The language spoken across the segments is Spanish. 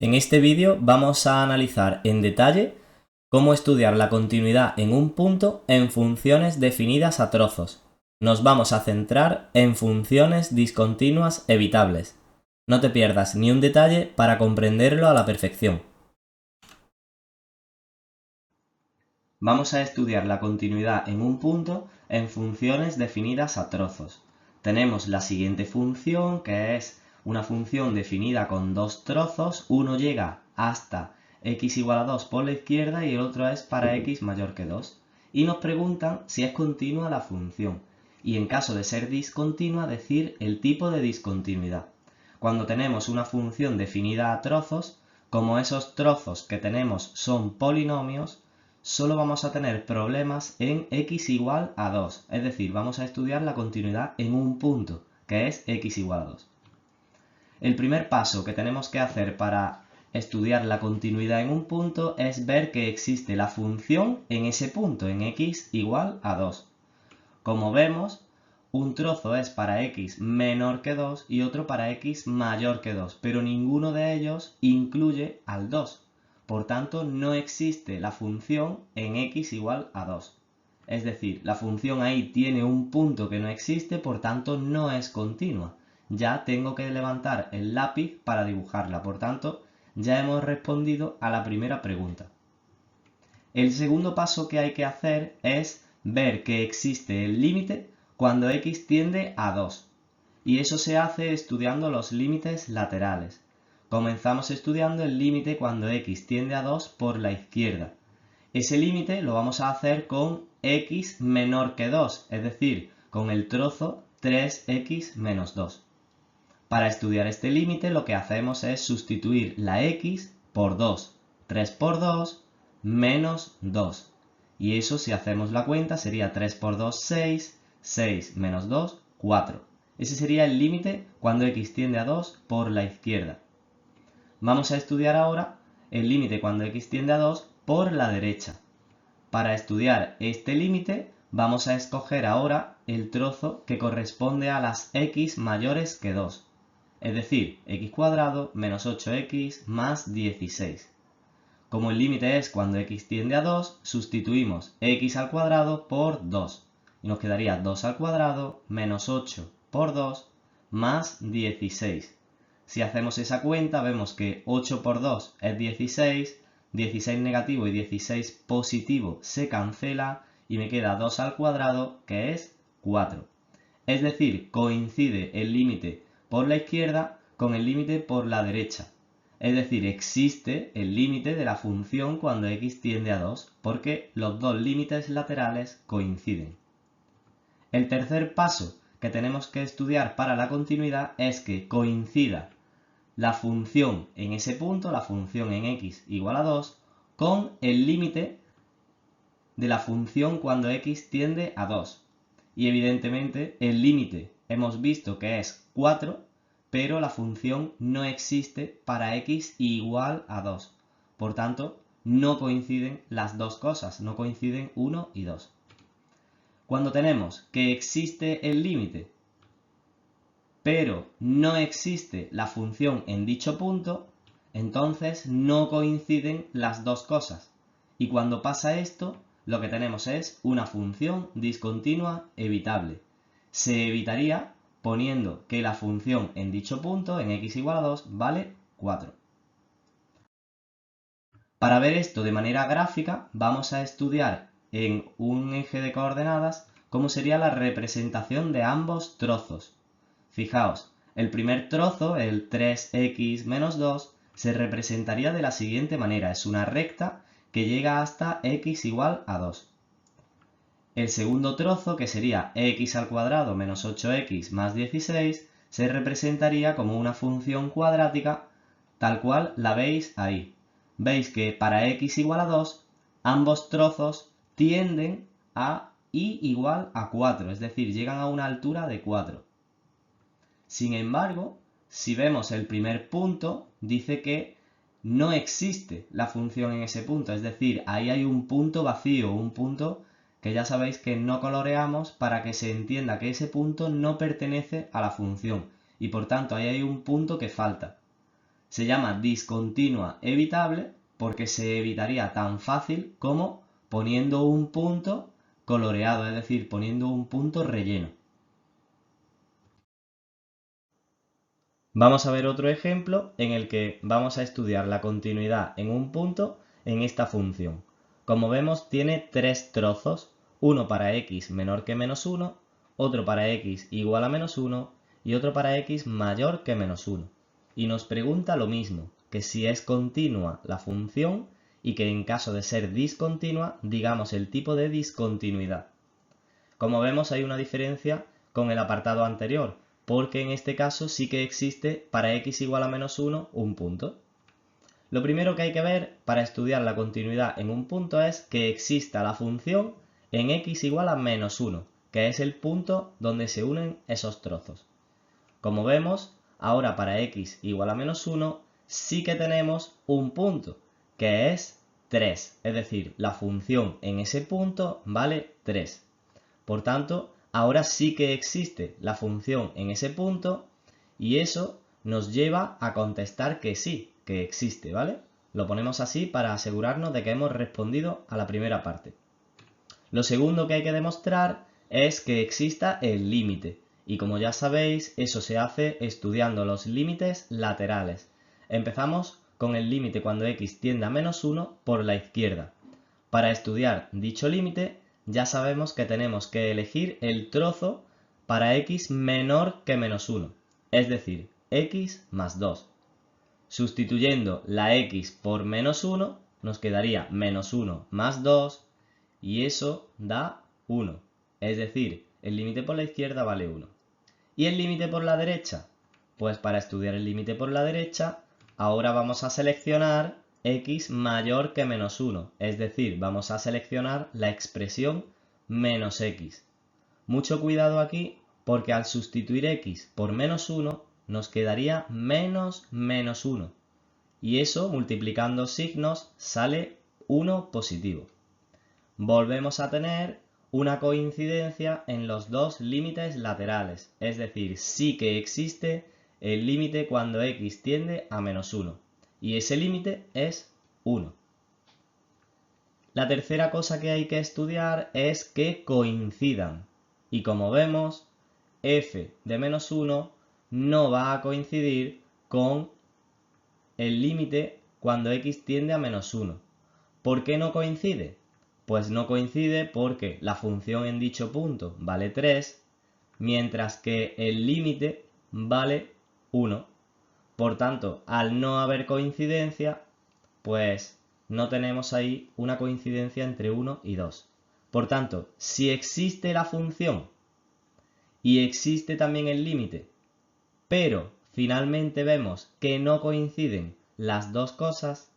En este vídeo vamos a analizar en detalle cómo estudiar la continuidad en un punto en funciones definidas a trozos. Nos vamos a centrar en funciones discontinuas evitables. No te pierdas ni un detalle para comprenderlo a la perfección. Vamos a estudiar la continuidad en un punto en funciones definidas a trozos. Tenemos la siguiente función, que es una función definida con dos trozos. Uno llega hasta x igual a 2 por la izquierda y el otro es para x mayor que 2. Y nos preguntan si es continua la función. Y en caso de ser discontinua, decir el tipo de discontinuidad. Cuando tenemos una función definida a trozos, como esos trozos que tenemos son polinomios, solo vamos a tener problemas en x igual a 2, es decir, vamos a estudiar la continuidad en un punto, que es x igual a 2. El primer paso que tenemos que hacer para estudiar la continuidad en un punto es ver que existe la función en ese punto, en x igual a 2. Como vemos, un trozo es para x menor que 2 y otro para x mayor que 2, pero ninguno de ellos incluye al 2. Por tanto, no existe la función en x igual a 2. Es decir, la función ahí tiene un punto que no existe, por tanto no es continua. Ya tengo que levantar el lápiz para dibujarla, por tanto, ya hemos respondido a la primera pregunta. El segundo paso que hay que hacer es ver que existe el límite cuando x tiende a 2. Y eso se hace estudiando los límites laterales. Comenzamos estudiando el límite cuando x tiende a 2 por la izquierda. Ese límite lo vamos a hacer con x menor que 2, es decir, con el trozo 3x menos 2. Para estudiar este límite lo que hacemos es sustituir la x por 2. 3 por 2 menos 2. Y eso, si hacemos la cuenta, sería 3 por 2, 6. 6 menos 2, 4. Ese sería el límite cuando x tiende a 2 por la izquierda. Vamos a estudiar ahora el límite cuando x tiende a 2 por la derecha. Para estudiar este límite vamos a escoger ahora el trozo que corresponde a las x mayores que 2. Es decir, x cuadrado menos 8x más 16. Como el límite es cuando x tiende a 2, sustituimos x al cuadrado por 2. Y nos quedaría 2 al cuadrado menos 8 por 2 más 16. Si hacemos esa cuenta, vemos que 8 por 2 es 16, 16 negativo y 16 positivo se cancela y me queda 2 al cuadrado, que es 4. Es decir, coincide el límite por la izquierda con el límite por la derecha. Es decir, existe el límite de la función cuando x tiende a 2, porque los dos límites laterales coinciden. El tercer paso que tenemos que estudiar para la continuidad es que coincida la función en ese punto, la función en x igual a 2, con el límite de la función cuando x tiende a 2. Y evidentemente el límite hemos visto que es 4, pero la función no existe para x igual a 2. Por tanto, no coinciden las dos cosas, no coinciden 1 y 2. Cuando tenemos que existe el límite, pero no existe la función en dicho punto, entonces no coinciden las dos cosas. Y cuando pasa esto, lo que tenemos es una función discontinua evitable. Se evitaría poniendo que la función en dicho punto, en x igual a 2, vale 4. Para ver esto de manera gráfica, vamos a estudiar en un eje de coordenadas cómo sería la representación de ambos trozos. Fijaos, el primer trozo, el 3x menos 2, se representaría de la siguiente manera. Es una recta que llega hasta x igual a 2. El segundo trozo, que sería x al cuadrado menos 8x más 16, se representaría como una función cuadrática tal cual la veis ahí. Veis que para x igual a 2, ambos trozos tienden a y igual a 4, es decir, llegan a una altura de 4. Sin embargo, si vemos el primer punto, dice que no existe la función en ese punto, es decir, ahí hay un punto vacío, un punto que ya sabéis que no coloreamos para que se entienda que ese punto no pertenece a la función y por tanto ahí hay un punto que falta. Se llama discontinua evitable porque se evitaría tan fácil como poniendo un punto coloreado, es decir, poniendo un punto relleno. Vamos a ver otro ejemplo en el que vamos a estudiar la continuidad en un punto en esta función. Como vemos, tiene tres trozos, uno para x menor que menos 1, otro para x igual a menos 1 y otro para x mayor que menos 1. Y nos pregunta lo mismo, que si es continua la función y que en caso de ser discontinua, digamos el tipo de discontinuidad. Como vemos, hay una diferencia con el apartado anterior, porque en este caso sí que existe para x igual a menos 1 un punto. Lo primero que hay que ver para estudiar la continuidad en un punto es que exista la función en x igual a menos 1, que es el punto donde se unen esos trozos. Como vemos, ahora para x igual a menos 1 sí que tenemos un punto, que es 3, es decir, la función en ese punto vale 3. Por tanto, ahora sí que existe la función en ese punto y eso nos lleva a contestar que sí, que existe, ¿vale? Lo ponemos así para asegurarnos de que hemos respondido a la primera parte. Lo segundo que hay que demostrar es que exista el límite. Y como ya sabéis, eso se hace estudiando los límites laterales. Empezamos con el límite cuando x tiende a menos 1 por la izquierda. Para estudiar dicho límite, ya sabemos que tenemos que elegir el trozo para x menor que menos 1, es decir, x más 2. Sustituyendo la x por menos 1, nos quedaría menos 1 más 2 y eso da 1. Es decir, el límite por la izquierda vale 1. ¿Y el límite por la derecha? Pues para estudiar el límite por la derecha, ahora vamos a seleccionar x mayor que menos 1, es decir, vamos a seleccionar la expresión menos x. Mucho cuidado aquí porque al sustituir x por menos 1 nos quedaría menos menos 1 y eso multiplicando signos sale 1 positivo. Volvemos a tener una coincidencia en los dos límites laterales, es decir, sí que existe el límite cuando x tiende a menos 1 y ese límite es 1. La tercera cosa que hay que estudiar es que coincidan y como vemos f de menos 1 no va a coincidir con el límite cuando x tiende a menos 1. ¿Por qué no coincide? Pues no coincide porque la función en dicho punto vale 3, mientras que el límite vale 1. Por tanto, al no haber coincidencia, pues no tenemos ahí una coincidencia entre 1 y 2. Por tanto, si existe la función y existe también el límite, pero finalmente vemos que no coinciden las dos cosas,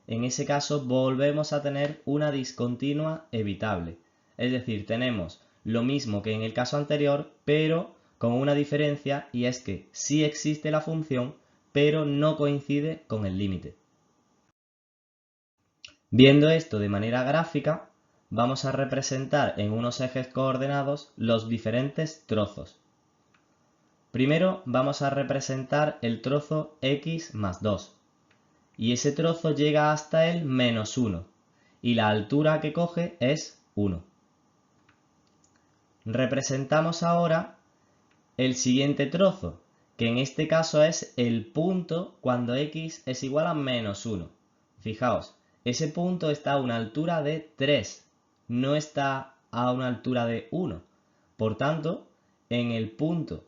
en ese caso volvemos a tener una discontinua evitable. Es decir, tenemos lo mismo que en el caso anterior, pero con una diferencia y es que sí existe la función, pero no coincide con el límite. Viendo esto de manera gráfica, vamos a representar en unos ejes coordenados los diferentes trozos. Primero vamos a representar el trozo x más 2. Y ese trozo llega hasta el menos 1 y la altura que coge es 1. Representamos ahora el siguiente trozo, que en este caso es el punto cuando x es igual a menos 1. Fijaos, ese punto está a una altura de 3, no está a una altura de 1. Por tanto, en el punto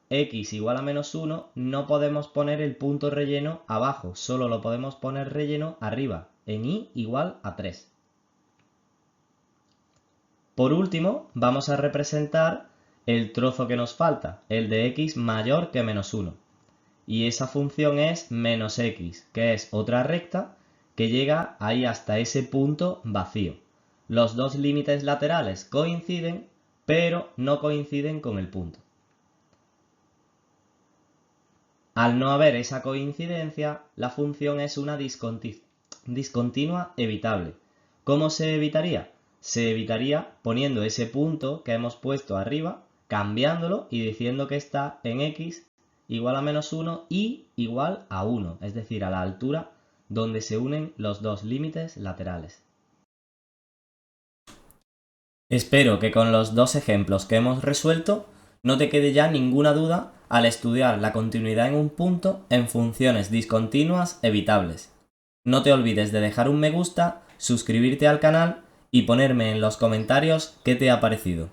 x igual a menos 1 no podemos poner el punto relleno abajo, solo lo podemos poner relleno arriba, en y igual a 3. Por último, vamos a representar el trozo que nos falta, el de x mayor que menos 1. Y esa función es menos x, que es otra recta que llega ahí hasta ese punto vacío. Los dos límites laterales coinciden, pero no coinciden con el punto. Al no haber esa coincidencia, la función es una discontinua evitable. ¿Cómo se evitaría? Se evitaría poniendo ese punto que hemos puesto arriba, cambiándolo y diciendo que está en x igual a menos 1 y igual a 1, es decir, a la altura donde se unen los dos límites laterales. Espero que con los dos ejemplos que hemos resuelto no te quede ya ninguna duda al estudiar la continuidad en un punto en funciones discontinuas evitables. No te olvides de dejar un me gusta, suscribirte al canal y ponerme en los comentarios qué te ha parecido.